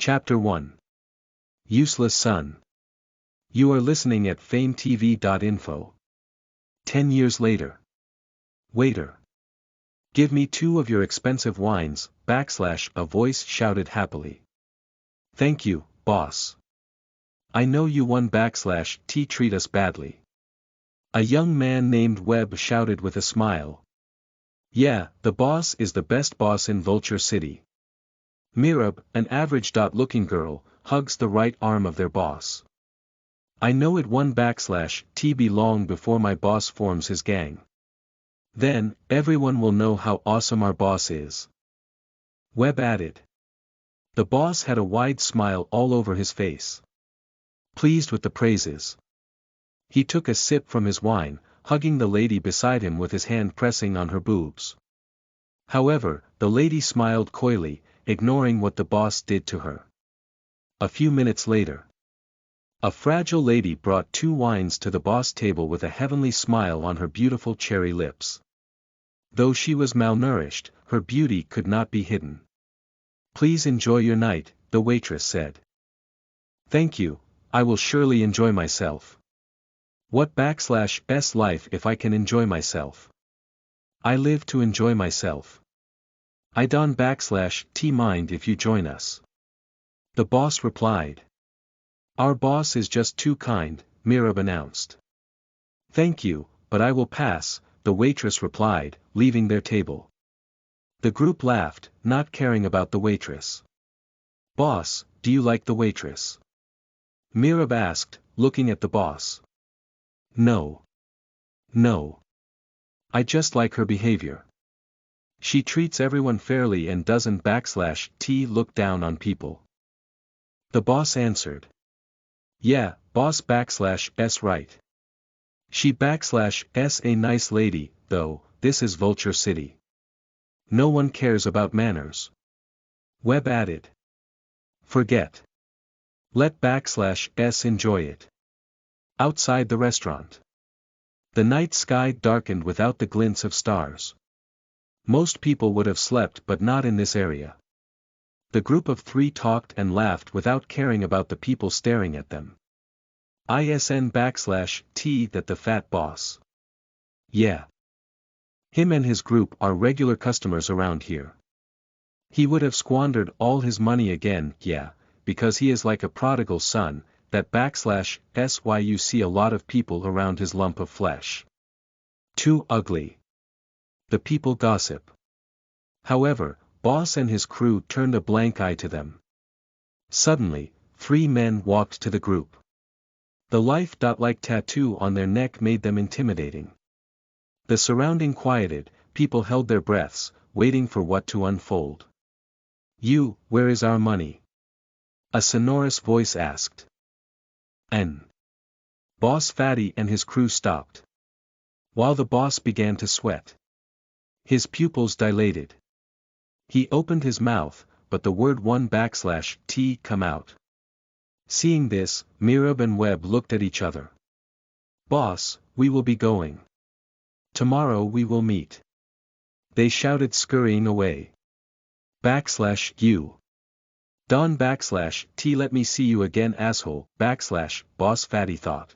Chapter 1. Useless Son. You are listening at FameTV.info. 10 years later. Waiter. Give me 2 of your expensive wines, a voice shouted happily. Thank you, boss. I know you *T treat us badly. A young man named Webb shouted with a smile. Yeah, the boss is the best boss in Vulture City. Mirab, an average-looking girl, hugs the right arm of their boss. I know it *T be long before my boss forms his gang. Then, everyone will know how awesome our boss is. Webb added. The boss had a wide smile all over his face. Pleased with the praises. He took a sip from his wine, hugging the lady beside him with his hand pressing on her boobs. However, the lady smiled coyly, ignoring what the boss did to her. A few minutes later. A fragile lady brought 2 wines to the boss table with a heavenly smile on her beautiful cherry lips. Though she was malnourished, her beauty could not be hidden. Please enjoy your night, the waitress said. Thank you, I will surely enjoy myself. What /s life if I can enjoy myself? I live to enjoy myself. I don't /t mind if you join us. The boss replied. Our boss is just too kind, Mirab announced. Thank you, but I will pass, the waitress replied, leaving their table. The group laughed, not caring about the waitress. Boss, do you like the waitress? Mirab asked, looking at the boss. No. No. I just like her behavior. She treats everyone fairly and doesn't /t look down on people. The boss answered. Yeah, boss /s right. She /s a nice lady, though, this is Vulture City. No one cares about manners. Webb added. Forget. Let /s enjoy it. Outside the restaurant. The night sky darkened without the glints of stars. Most people would have slept but not in this area. The group of 3 talked and laughed without caring about the people staring at them. ISN /t that the fat boss. Yeah. Him and his group are regular customers around here. He would have squandered all his money again, yeah, because he is like a prodigal son, that /s why you see a lot of people around his lump of flesh. Too ugly. The people gossip. However, boss and his crew turned a blank eye to them. Suddenly, 3 men walked to the group. The life-like tattoo on their neck made them intimidating. The surrounding quieted, people held their breaths, waiting for what to unfold. You, where is our money? A sonorous voice asked. Boss Fatty and his crew stopped. While the boss began to sweat. His pupils dilated. He opened his mouth, but the word /t come out. Seeing this, Mirab and Webb looked at each other. Boss, we will be going. Tomorrow we will meet. They shouted scurrying away. You. Don /t let me see you again asshole, boss Fatty thought.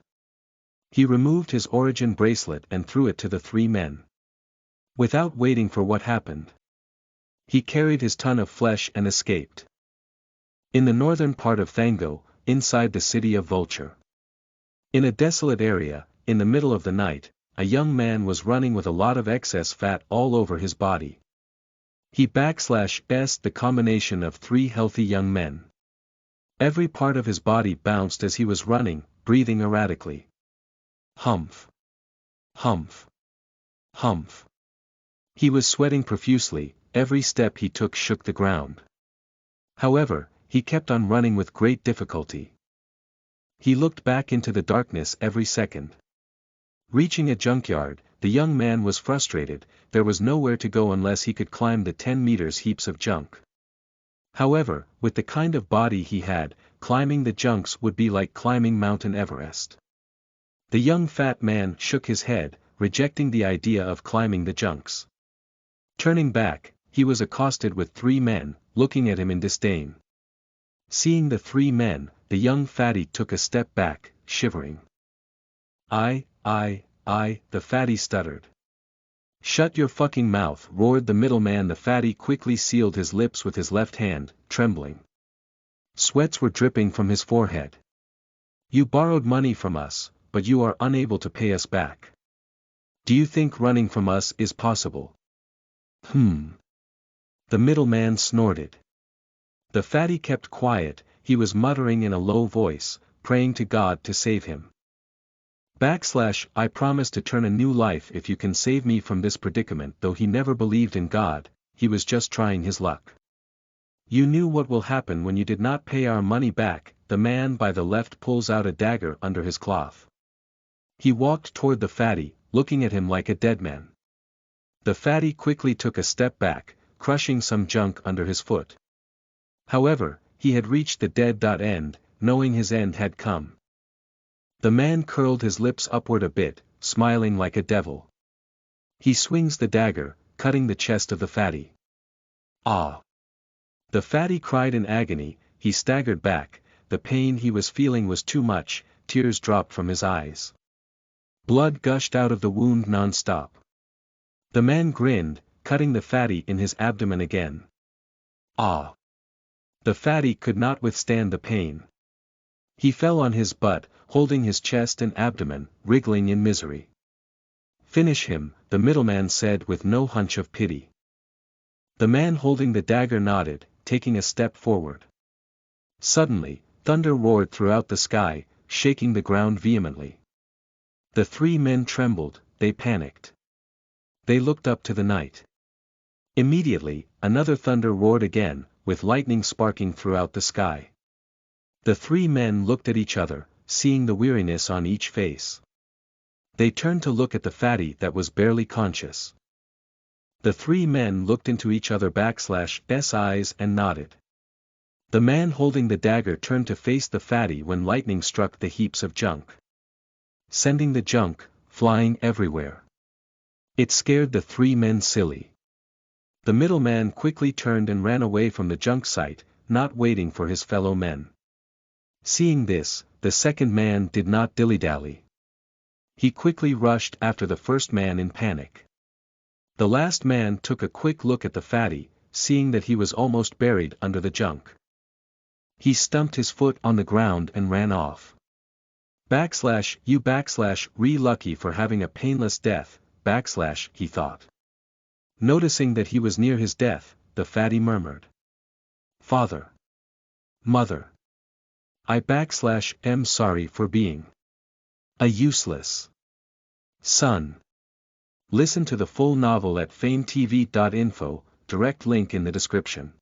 He removed his origin bracelet and threw it to the 3 men. Without waiting for what happened. He carried his ton of flesh and escaped. In the northern part of Thango, inside the city of Vulture. In a desolate area, in the middle of the night, a young man was running with a lot of excess fat all over his body. He /s the combination of 3 healthy young men. Every part of his body bounced as he was running, breathing erratically. Humph. Humph. Humph. He was sweating profusely, every step he took shook the ground. However, he kept on running with great difficulty. He looked back into the darkness every second. Reaching a junkyard, the young man was frustrated, there was nowhere to go unless he could climb the 10 meters heaps of junk. However, with the kind of body he had, climbing the junks would be like climbing Mount Everest. The young fat man shook his head, rejecting the idea of climbing the junks. Turning back, he was accosted with 3 men, looking at him in disdain. Seeing the three men, the young fatty took a step back, shivering. The fatty stuttered. Shut your fucking mouth, roared the middleman. The fatty quickly sealed his lips with his left hand, trembling. Sweats were dripping from his forehead. You borrowed money from us, but you are unable to pay us back. Do you think running from us is possible? The middleman snorted. The fatty kept quiet, he was muttering in a low voice, praying to God to save him. I promise to turn a new life if you can save me from this predicament. Though he never believed in God, he was just trying his luck. You knew what will happen when you did not pay our money back. The man by the left pulls out a dagger under his cloth. He walked toward the fatty, looking at him like a dead man. The fatty quickly took a step back, crushing some junk under his foot. However, he had reached the dead end, knowing his end had come. The man curled his lips upward a bit, smiling like a devil. He swings the dagger, cutting the chest of the fatty. Ah! The fatty cried in agony. He staggered back, the pain he was feeling was too much, tears dropped from his eyes. Blood gushed out of the wound non-stop. The man grinned, cutting the fatty in his abdomen again. Ah! The fatty could not withstand the pain. He fell on his butt, holding his chest and abdomen, wriggling in misery. Finish him, the middleman said with no hunch of pity. The man holding the dagger nodded, taking a step forward. Suddenly, thunder roared throughout the sky, shaking the ground vehemently. The three men trembled, they panicked. They looked up to the night. Immediately, another thunder roared again, with lightning sparking throughout the sky. The three men looked at each other, seeing the weariness on each face. They turned to look at the fatty that was barely conscious. The three men looked into each other's eyes and nodded. The man holding the dagger turned to face the fatty when lightning struck the heaps of junk, sending the junk flying everywhere. It scared the three men silly. The middleman quickly turned and ran away from the junk site, not waiting for his fellow men. Seeing this, the second man did not dilly-dally. He quickly rushed after the first man in panic. The last man took a quick look at the fatty, seeing that he was almost buried under the junk. He stumped his foot on the ground and ran off. You lucky for having a painless death, he thought. Noticing that he was near his death, the fatty murmured. Father. Mother. I am sorry for being a useless son. Listen to the full novel at FameTV.info, direct link in the description.